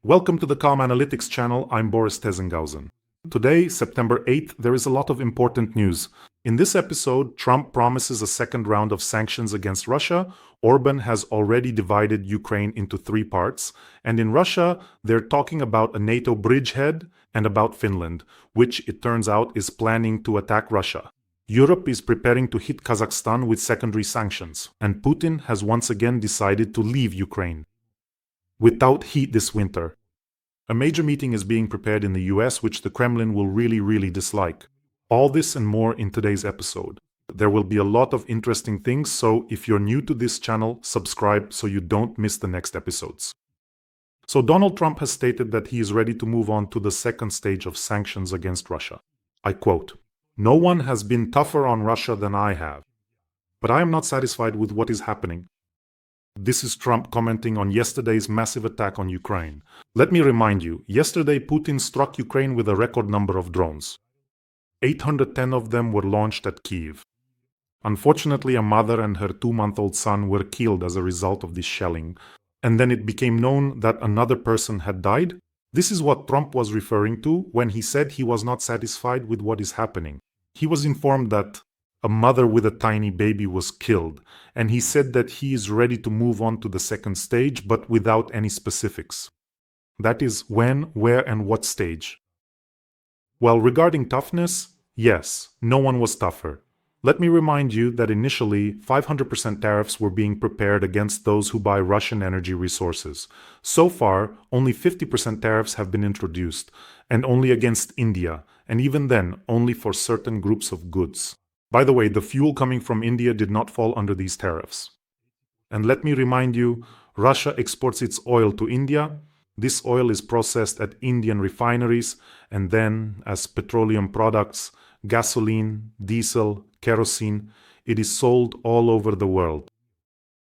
Welcome to the Calm Analytics channel. I'm Borys Tizengauzen. Today, September 8th, there is a lot of important news. In this episode, Trump promises a second round of sanctions against Russia. Orban has already divided Ukraine into three parts. And in Russia, they're talking about a NATO bridgehead and about Finland, which it turns out is planning to attack Russia. Europe is preparing to hit Kazakhstan with secondary sanctions. And Putin has once again decided to leave Ukraine without heat this winter. A major meeting is being prepared in the US, which the Kremlin will really dislike. All this and more in today's episode. There will be a lot of interesting things, so if you're new to this channel, subscribe so you don't miss the next episodes. So Donald Trump has stated that he is ready to move on to the second stage of sanctions against Russia. I quote, "No one has been tougher on Russia than I have. But I am not satisfied with what is happening." This is Trump commenting on yesterday's massive attack on Ukraine. Let me remind you, yesterday Putin struck Ukraine with a record number of drones. 810 of them were launched at Kyiv. Unfortunately, a mother and her 2-month-old son were killed as a result of this shelling. And then it became known that another person had died. This is what Trump was referring to when he said he was not satisfied with what is happening. He was informed that a mother with a tiny baby was killed, and he said that he is ready to move on to the second stage, but without any specifics. That is, when, where, and what stage. Well, regarding toughness, yes, no one was tougher. Let me remind you that initially, 500% tariffs were being prepared against those who buy Russian energy resources. So far, only 50% tariffs have been introduced, and only against India, and even then, only for certain groups of goods. By the way, the fuel coming from India did not fall under these tariffs. And let me remind you, Russia exports its oil to India. This oil is processed at Indian refineries and then, as petroleum products, gasoline, diesel, kerosene, it is sold all over the world.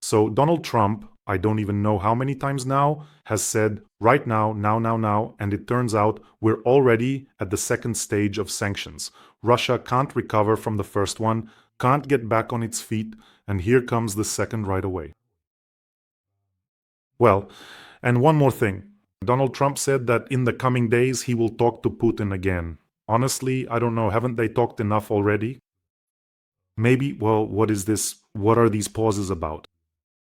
So Donald Trump, I don't even know how many times now, has said right now, now, and it turns out we're already at the second stage of sanctions. Russia can't recover from the first one, can't get back on its feet, and here comes the second right away. Well, and one more thing. Donald Trump said that in the coming days he will talk to Putin again. Honestly, I don't know, haven't they talked enough already? Maybe, well, what is this? What are these pauses about?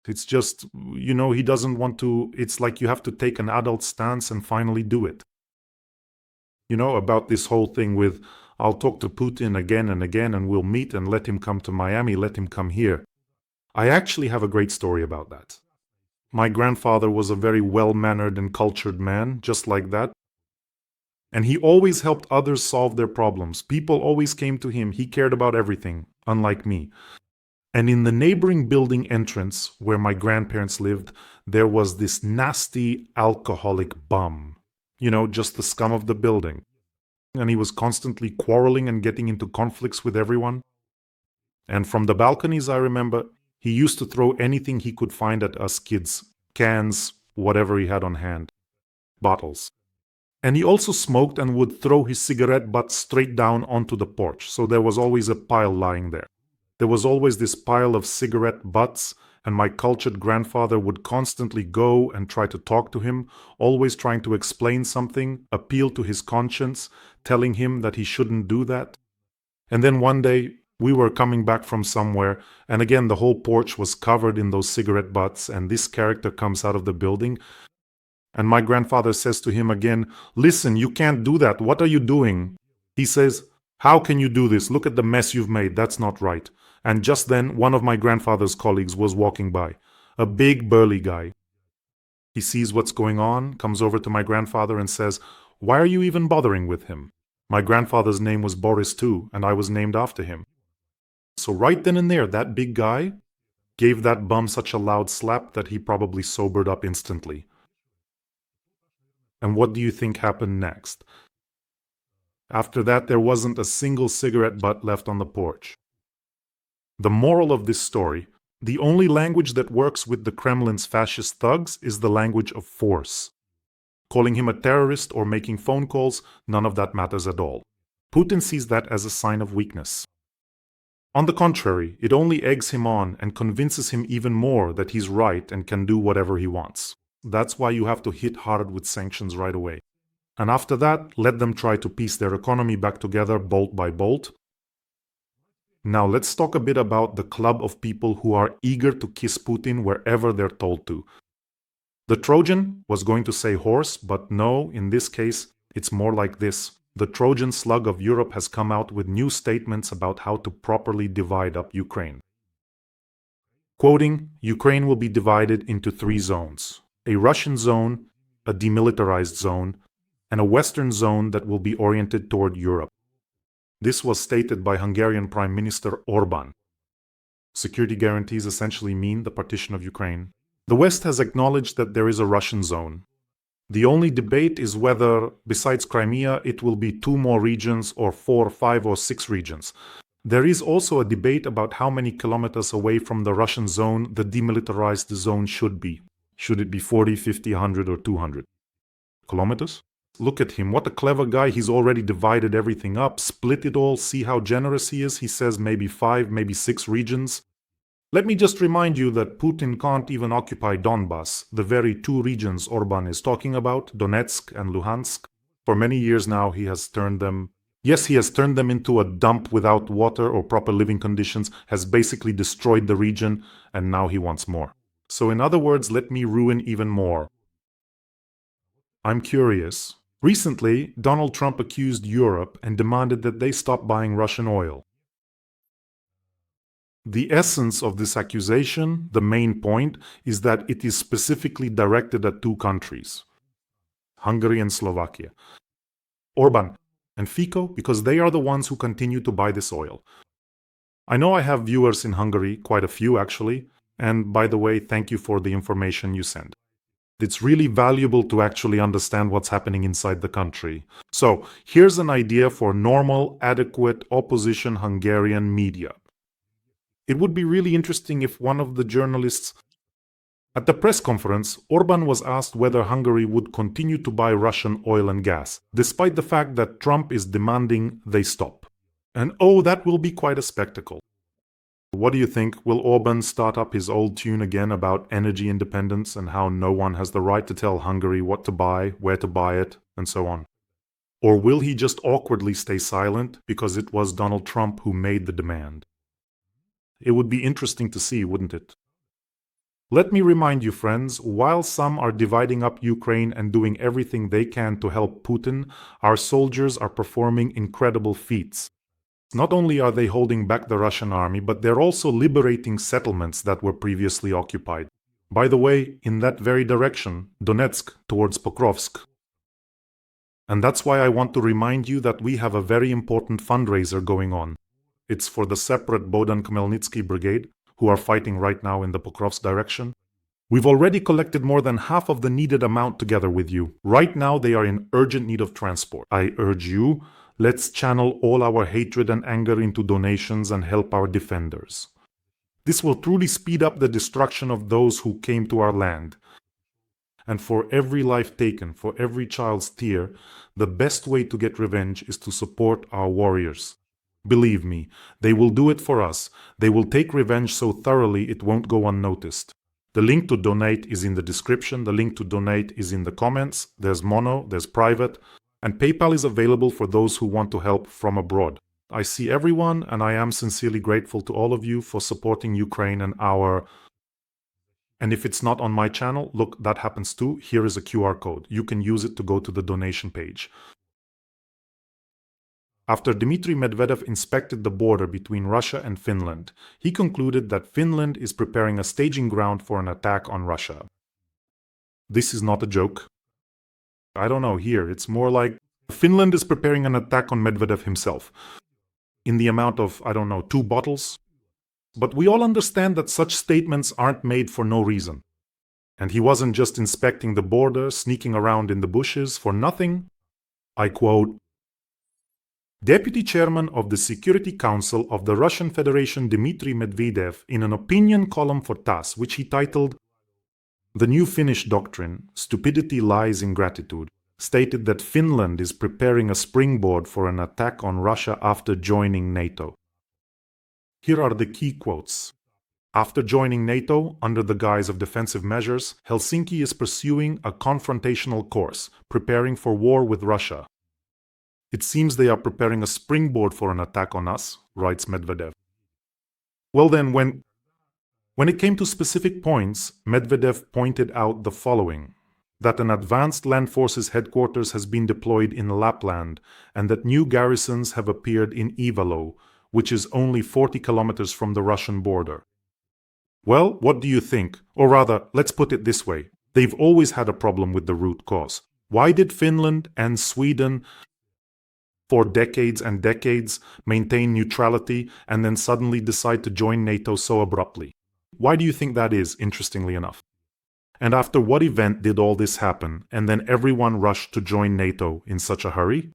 It's just, he doesn't want to, it's like you have to take an adult stance and finally do it. About this whole thing with, I'll talk to Putin again and again and we'll meet and let him come to Miami, let him come here. I actually have a great story about that. My grandfather was a very well-mannered and cultured man, just like that. And he always helped others solve their problems. People always came to him. He cared about everything, unlike me. And in the neighboring building entrance, where my grandparents lived, there was this nasty alcoholic bum. Just the scum of the building. And he was constantly quarreling and getting into conflicts with everyone. And from the balconies, I remember, he used to throw anything he could find at us kids. Cans, whatever he had on hand. Bottles. And he also smoked and would throw his cigarette butt straight down onto the porch. So there was always a pile lying there. There was always this pile of cigarette butts, and my cultured grandfather would constantly go and try to talk to him, always trying to explain something, appeal to his conscience, telling him that he shouldn't do that. And then one day, we were coming back from somewhere, and again the whole porch was covered in those cigarette butts, and this character comes out of the building, and my grandfather says to him again, "Listen, you can't do that. What are you doing?" He says, "How can you do this? Look at the mess you've made. That's not right." And just then, one of my grandfather's colleagues was walking by. A big, burly guy. He sees what's going on, comes over to my grandfather and says, "Why are you even bothering with him?" My grandfather's name was Borys too, and I was named after him. So right then and there, that big guy gave that bum such a loud slap that he probably sobered up instantly. And what do you think happened next? After that, there wasn't a single cigarette butt left on the porch. The moral of this story, the only language that works with the Kremlin's fascist thugs is the language of force. Calling him a terrorist or making phone calls, none of that matters at all. Putin sees that as a sign of weakness. On the contrary, it only eggs him on and convinces him even more that he's right and can do whatever he wants. That's why you have to hit hard with sanctions right away. And after that, let them try to piece their economy back together bolt by bolt. Now let's talk a bit about the club of people who are eager to kiss Putin wherever they're told to. The Trojan was going to say horse, but no, in this case, it's more like this. The Trojan slug of Europe has come out with new statements about how to properly divide up Ukraine. Quoting, Ukraine will be divided into 3 zones. A Russian zone, a demilitarized zone, and a Western zone that will be oriented toward Europe. This was stated by Hungarian Prime Minister Orban. Security guarantees essentially mean the partition of Ukraine. The West has acknowledged that there is a Russian zone. The only debate is whether, besides Crimea, it will be 2 more regions or 4, 5, or 6 regions. There is also a debate about how many kilometers away from the Russian zone the demilitarized zone should be. Should it be 40, 50, 100, or 200 kilometers? Look at him, what a clever guy. He's already divided everything up, split it all, see how generous he is. He says maybe 5, maybe 6 regions. Let me just remind you that Putin can't even occupy Donbas, the very 2 regions Orban is talking about, Donetsk and Luhansk. For many years now he has turned them into a dump without water or proper living conditions, has basically destroyed the region, and now he wants more. So in other words, let me ruin even more. I'm curious. Recently, Donald Trump accused Europe and demanded that they stop buying Russian oil. The essence of this accusation, the main point, is that it is specifically directed at 2 countries, Hungary and Slovakia. Orban and Fico, because they are the ones who continue to buy this oil. I know I have viewers in Hungary, quite a few actually, and by the way, thank you for the information you send. It's really valuable to actually understand what's happening inside the country. So, here's an idea for normal, adequate, opposition Hungarian media. It would be really interesting if one of the journalists at the press conference, Orban was asked whether Hungary would continue to buy Russian oil and gas, despite the fact that Trump is demanding they stop. And oh, that will be quite a spectacle. What do you think? Will Orban start up his old tune again about energy independence and how no one has the right to tell Hungary what to buy, where to buy it, and so on? Or will he just awkwardly stay silent because it was Donald Trump who made the demand? It would be interesting to see, wouldn't it? Let me remind you, friends, while some are dividing up Ukraine and doing everything they can to help Putin, our soldiers are performing incredible feats. Not only are they holding back the Russian army, but they're also liberating settlements that were previously occupied. By the way, in that very direction, Donetsk towards Pokrovsk. And that's why I want to remind you that we have a very important fundraiser going on. It's for the separate Bohdan Khmelnytsky brigade, who are fighting right now in the Pokrovsk direction. We've already collected more than half of the needed amount together with you. Right now they are in urgent need of transport. I urge you, let's channel all our hatred and anger into donations and help our defenders. This will truly speed up the destruction of those who came to our land. And for every life taken, for every child's tear, the best way to get revenge is to support our warriors. Believe me, they will do it for us. They will take revenge so thoroughly it won't go unnoticed. The link to donate is in the description. The link to donate is in the comments. There's mono, there's private, and PayPal is available for those who want to help from abroad. I see everyone, and I am sincerely grateful to all of you for supporting Ukraine and our... And if it's not on my channel, look, that happens too. Here is a QR code. You can use it to go to the donation page. After Dmitry Medvedev inspected the border between Russia and Finland, he concluded that Finland is preparing a staging ground for an attack on Russia. This is not a joke. I don't know, here, it's more like Finland is preparing an attack on Medvedev himself. In the amount of, 2 bottles. But we all understand that such statements aren't made for no reason. And he wasn't just inspecting the border, sneaking around in the bushes for nothing. I quote, Deputy Chairman of the Security Council of the Russian Federation Dmitry Medvedev, in an opinion column for TASS, which he titled The New Finnish Doctrine, Stupidity Lies in Gratitude, stated that Finland is preparing a springboard for an attack on Russia after joining NATO. Here are the key quotes. After joining NATO under the guise of defensive measures, Helsinki is pursuing a confrontational course, preparing for war with Russia. It seems they are preparing a springboard for an attack on us, writes Medvedev. Well then, when it came to specific points, Medvedev pointed out the following: that an advanced land forces headquarters has been deployed in Lapland, and that new garrisons have appeared in Ivalo, which is only 40 kilometers from the Russian border. Well, what do you think? Or rather, let's put it this way. They've always had a problem with the root cause. Why did Finland and Sweden for decades and decades maintain neutrality and then suddenly decide to join NATO so abruptly? Why do you think that is, interestingly enough? And after what event did all this happen, and then everyone rushed to join NATO in such a hurry?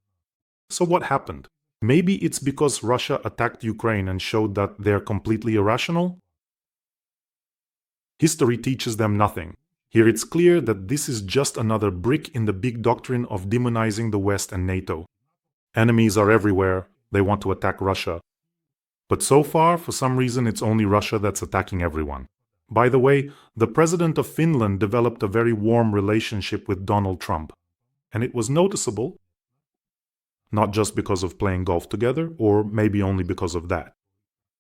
So what happened? Maybe it's because Russia attacked Ukraine and showed that they're completely irrational? History teaches them nothing. Here it's clear that this is just another brick in the big doctrine of demonizing the West and NATO. Enemies are everywhere, they want to attack Russia. But so far, for some reason, it's only Russia that's attacking everyone. By the way, the president of Finland developed a very warm relationship with Donald Trump. And it was noticeable, not just because of playing golf together, or maybe only because of that.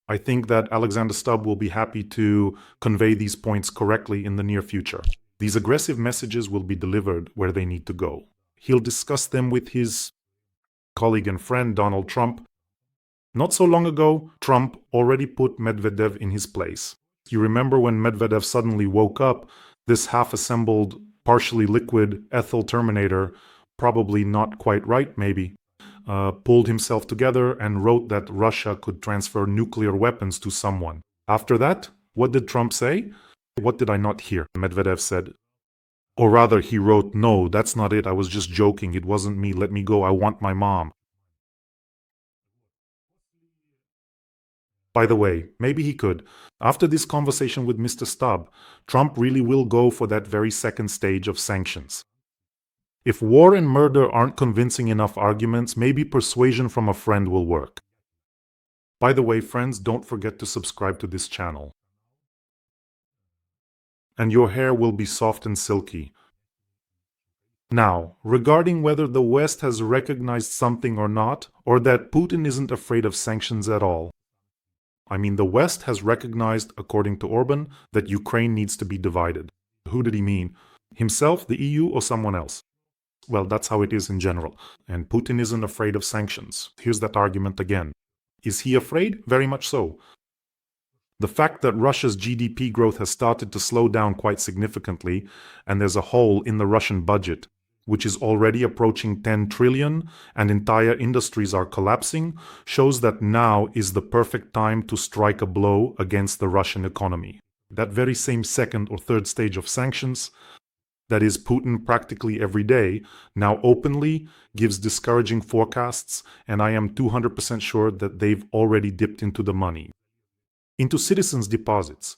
I think that Alexander Stubb will be happy to convey these points correctly in the near future. These aggressive messages will be delivered where they need to go. He'll discuss them with his colleague and friend Donald Trump. Not so long ago, Trump already put Medvedev in his place. You remember when Medvedev suddenly woke up, this half-assembled, partially liquid ethyl terminator, probably not quite right maybe, pulled himself together and wrote that Russia could transfer nuclear weapons to someone. After that, what did Trump say? What did I not hear? Medvedev said. Or rather, he wrote, "No, that's not it. I was just joking. It wasn't me. Let me go. I want my mom." By the way, maybe he could. After this conversation with Mr. Stubb, Trump really will go for that very second stage of sanctions. If war and murder aren't convincing enough arguments, maybe persuasion from a friend will work. By the way, friends, don't forget to subscribe to this channel. And your hair will be soft and silky. Now, regarding whether the West has recognized something or not, or that Putin isn't afraid of sanctions at all. I mean, the West has recognized, according to Orban, that Ukraine needs to be divided. Who did he mean? Himself, the EU, or someone else? Well, that's how it is in general. And Putin isn't afraid of sanctions. Here's that argument again. Is he afraid? Very much so. The fact that Russia's GDP growth has started to slow down quite significantly, and there's a hole in the Russian budget, which is already approaching 10 trillion, and entire industries are collapsing, shows that now is the perfect time to strike a blow against the Russian economy. That very same second or third stage of sanctions, that is Putin practically every day, now openly gives discouraging forecasts, and I am 200% sure that they've already dipped into the money. Into citizens' deposits.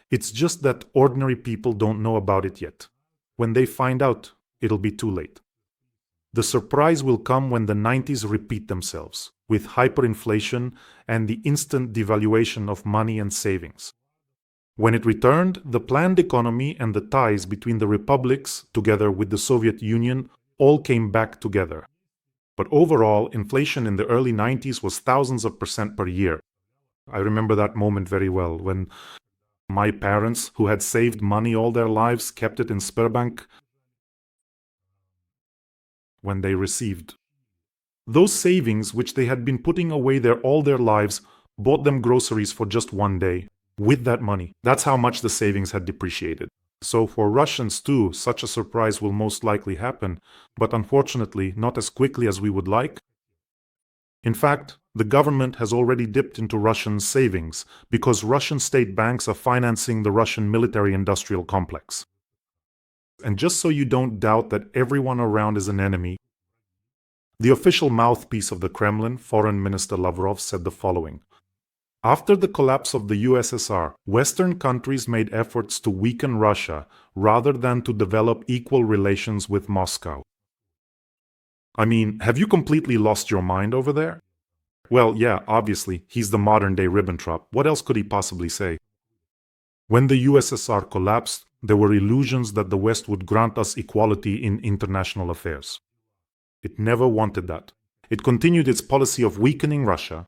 It's just that ordinary people don't know about it yet. When they find out, it'll be too late. The surprise will come when the 90s repeat themselves, with hyperinflation and the instant devaluation of money and savings. When it returned, the planned economy and the ties between the republics, together with the Soviet Union, all came back together. But overall, inflation in the early 90s was thousands of percent per year. I remember that moment very well, when my parents, who had saved money all their lives, kept it in Sberbank, when they received those savings, which they had been putting away there all their lives, bought them groceries for just one day. With that money. That's how much the savings had depreciated. So for Russians too, such a surprise will most likely happen, but unfortunately not as quickly as we would like. In fact, the government has already dipped into Russian savings because Russian state banks are financing the Russian military-industrial complex. And just so you don't doubt that everyone around is an enemy, the official mouthpiece of the Kremlin, Foreign Minister Lavrov, said the following. After the collapse of the USSR, Western countries made efforts to weaken Russia rather than to develop equal relations with Moscow. I mean, have you completely lost your mind over there? Well, yeah, obviously, he's the modern-day Ribbentrop. What else could he possibly say? When the USSR collapsed, there were illusions that the West would grant us equality in international affairs. It never wanted that. It continued its policy of weakening Russia,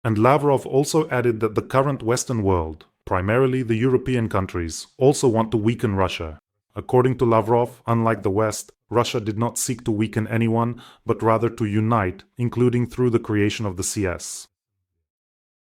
and Lavrov also added that the current Western world, primarily the European countries, also want to weaken Russia. According to Lavrov, unlike the West, Russia did not seek to weaken anyone, but rather to unite, including through the creation of the CS.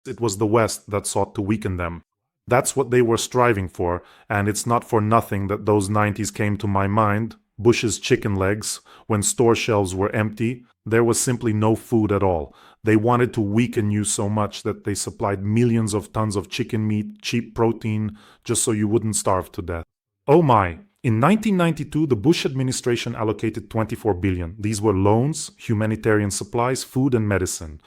It was the West that sought to weaken them. That's what they were striving for, and it's not for nothing that those 90s came to my mind. Bush's chicken legs, when store shelves were empty, there was simply no food at all. They wanted to weaken you so much that they supplied millions of tons of chicken meat, cheap protein, just so you wouldn't starve to death. Oh my! In 1992, the Bush administration allocated $24 billion. These were loans, humanitarian supplies, food and medicine.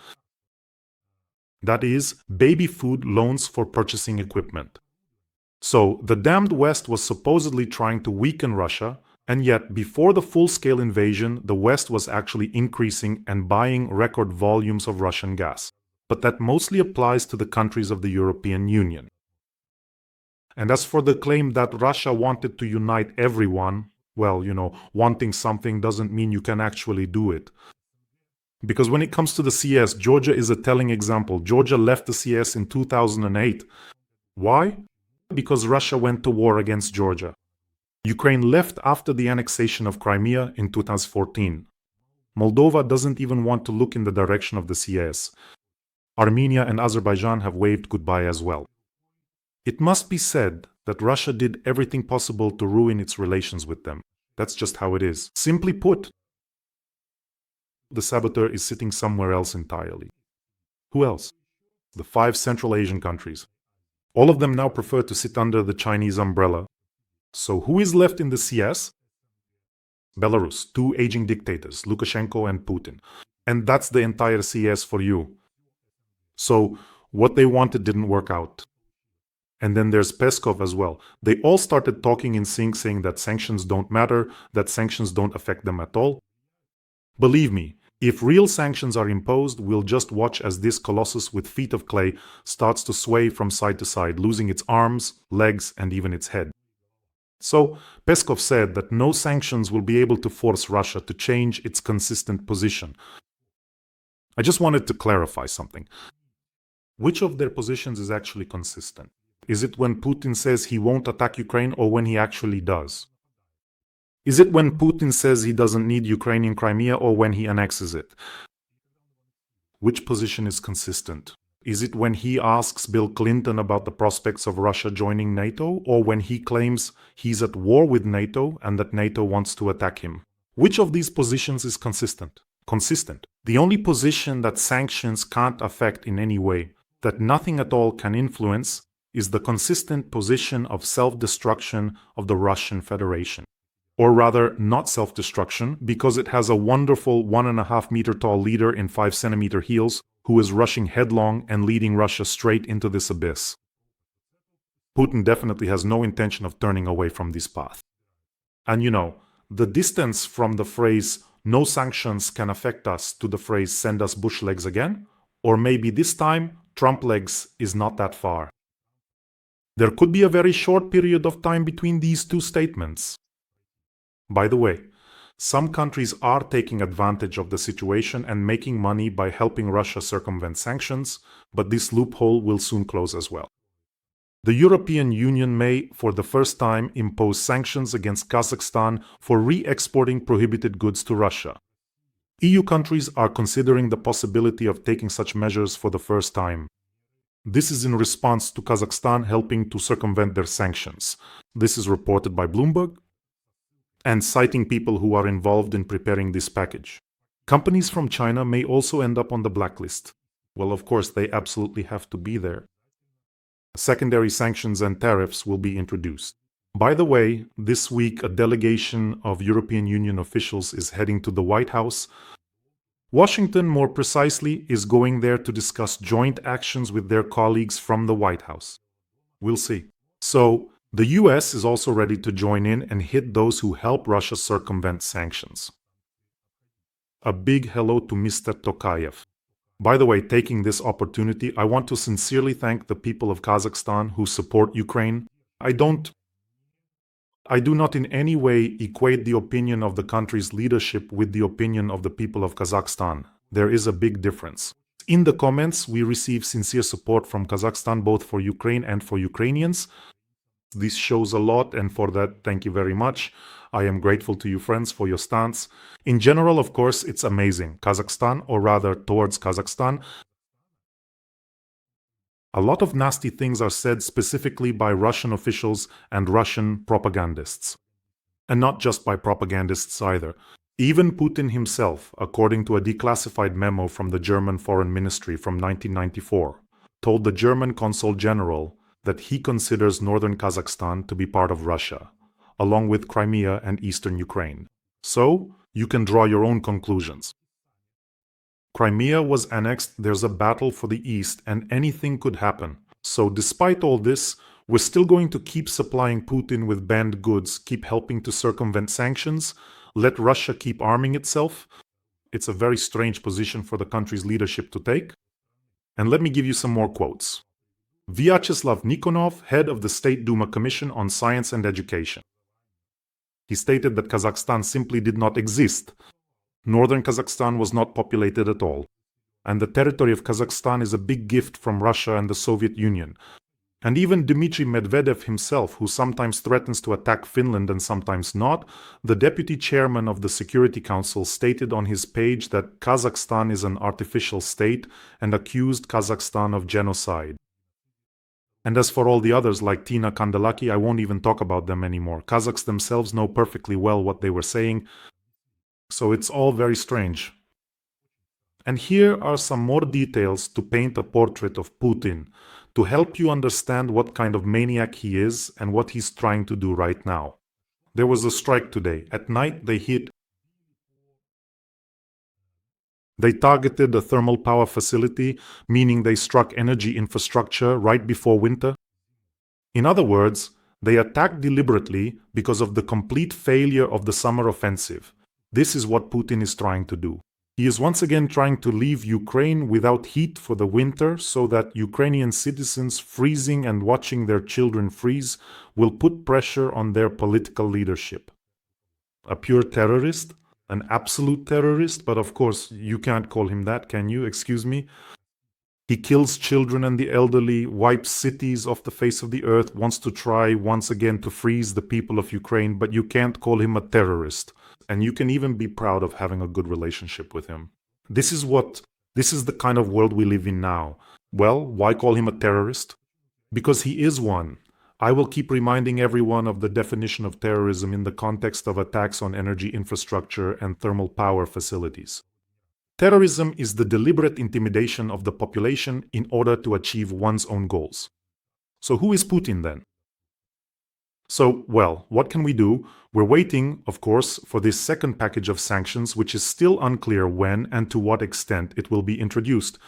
That is, baby food loans for purchasing equipment. So, the damned West was supposedly trying to weaken Russia, and yet, before the full-scale invasion, the West was actually increasing and buying record volumes of Russian gas. But that mostly applies to the countries of the European Union. And as for the claim that Russia wanted to unite everyone, well, wanting something doesn't mean you can actually do it. Because when it comes to the CS, Georgia is a telling example. Georgia left the CS in 2008. Why? Because Russia went to war against Georgia. Ukraine left after the annexation of Crimea in 2014. Moldova doesn't even want to look in the direction of the CS. Armenia and Azerbaijan have waved goodbye as well. It must be said that Russia did everything possible to ruin its relations with them. That's just how it is. Simply put, the saboteur is sitting somewhere else entirely. Who else? The 5 Central Asian countries. All of them now prefer to sit under the Chinese umbrella. So who is left in the CS? Belarus, 2 aging dictators, Lukashenko and Putin. And that's the entire CS for you. So what they wanted didn't work out. And then there's Peskov as well. They all started talking in sync, saying that sanctions don't matter, that sanctions don't affect them at all. Believe me, if real sanctions are imposed, we'll just watch as this colossus with feet of clay starts to sway from side to side, losing its arms, legs, and even its head. So, Peskov said that no sanctions will be able to force Russia to change its consistent position. I just wanted to clarify something. Which of their positions is actually consistent? Is it when Putin says he won't attack Ukraine, or when he actually does? Is it when Putin says he doesn't need Ukrainian Crimea, or when he annexes it? Which position is consistent? Is it when he asks Bill Clinton about the prospects of Russia joining NATO, or when he claims he's at war with NATO and that NATO wants to attack him? Which of these positions is consistent? Consistent. The only position that sanctions can't affect in any way, that nothing at all can influence, is the consistent position of self-destruction of the Russian Federation. Or rather, not self-destruction, because it has a wonderful 1.5 meter tall leader in 5 centimeter heels who is rushing headlong and leading Russia straight into this abyss. Putin definitely has no intention of turning away from this path. And the distance from the phrase "no sanctions can affect us" to the phrase "send us Bush legs again," or maybe this time Trump legs, is not that far. There could be a very short period of time between these two statements. By the way, some countries are taking advantage of the situation and making money by helping Russia circumvent sanctions, but this loophole will soon close as well. The European Union may, for the first time, impose sanctions against Kazakhstan for re-exporting prohibited goods to Russia. EU countries are considering the possibility of taking such measures for the first time. This is in response to Kazakhstan helping to circumvent their sanctions. This is reported by Bloomberg, and citing people who are involved in preparing this package. Companies from China may also end up on the blacklist. Well, of course, they absolutely have to be there. Secondary sanctions and tariffs will be introduced. By the way, this week a delegation of European Union officials is heading to the White House. Washington, more precisely, is going there to discuss joint actions with their colleagues from the White House. We'll see. So, the US is also ready to join in and hit those who help Russia circumvent sanctions. A big hello to Mr. Tokayev. By the way, taking this opportunity, I want to sincerely thank the people of Kazakhstan who support Ukraine. I do not in any way equate the opinion of the country's leadership with the opinion of the people of Kazakhstan. There is a big difference. In the comments, we receive sincere support from Kazakhstan, both for Ukraine and for Ukrainians. This shows a lot, and for that, thank you very much. I am grateful to you, friends, for your stance. In general, of course, it's amazing. Kazakhstan, or rather towards Kazakhstan, a lot of nasty things are said specifically by Russian officials and Russian propagandists. And not just by propagandists either. Even Putin himself, according to a declassified memo from the German Foreign Ministry from 1994, told the German Consul General that he considers northern Kazakhstan to be part of Russia, along with Crimea and eastern Ukraine. So, you can draw your own conclusions. Crimea was annexed, there's a battle for the east, and anything could happen. So despite all this, we're still going to keep supplying Putin with banned goods, keep helping to circumvent sanctions, let Russia keep arming itself. It's a very strange position for the country's leadership to take. And let me give you some more quotes. Vyacheslav Nikonov, head of the State Duma Commission on Science and Education. He stated that Kazakhstan simply did not exist. Northern Kazakhstan was not populated at all, and the territory of Kazakhstan is a big gift from Russia and the Soviet Union. And even Dmitry Medvedev himself, who sometimes threatens to attack Finland and sometimes not, the deputy chairman of the Security Council stated on his page that Kazakhstan is an artificial state and accused Kazakhstan of genocide. And as for all the others like Tina Kandelaki, I won't even talk about them anymore. Kazakhs themselves know perfectly well what they were saying. So it's all very strange. And here are some more details to paint a portrait of Putin, to help you understand what kind of maniac he is and what he's trying to do right now. There was a strike today. At night they targeted a thermal power facility, meaning they struck energy infrastructure right before winter. In other words, they attacked deliberately because of the complete failure of the summer offensive. This is what Putin is trying to do. He is once again trying to leave Ukraine without heat for the winter so that Ukrainian citizens freezing and watching their children freeze will put pressure on their political leadership. A pure terrorist? An absolute terrorist? But of course, you can't call him that, can you? Excuse me? He kills children and the elderly, wipes cities off the face of the earth, wants to try once again to freeze the people of Ukraine, but you can't call him a terrorist. And you can even be proud of having a good relationship with him. This is the kind of world we live in now. Well, why call him a terrorist? Because he is one. I will keep reminding everyone of the definition of terrorism in the context of attacks on energy infrastructure and thermal power facilities. Terrorism is the deliberate intimidation of the population in order to achieve one's own goals. So who is Putin then? So, well, what can we do? We're waiting, of course, for this second package of sanctions, which is still unclear when and to what extent it will be introduced.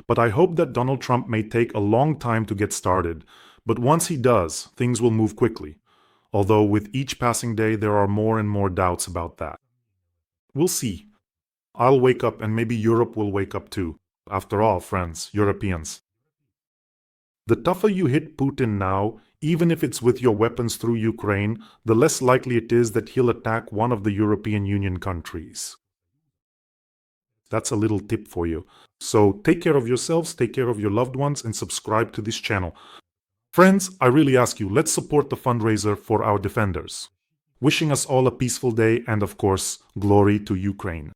But I hope that Donald Trump may take a long time to get started. But once he does, things will move quickly. Although with each passing day, there are more and more doubts about that. We'll see. I'll wake up and maybe Europe will wake up too. After all, friends, Europeans. The tougher you hit Putin now, even if it's with your weapons through Ukraine, the less likely it is that he'll attack one of the European Union countries. That's a little tip for you. So take care of yourselves, take care of your loved ones, and subscribe to this channel. Friends, I really ask you, let's support the fundraiser for our defenders. Wishing us all a peaceful day and, of course, glory to Ukraine.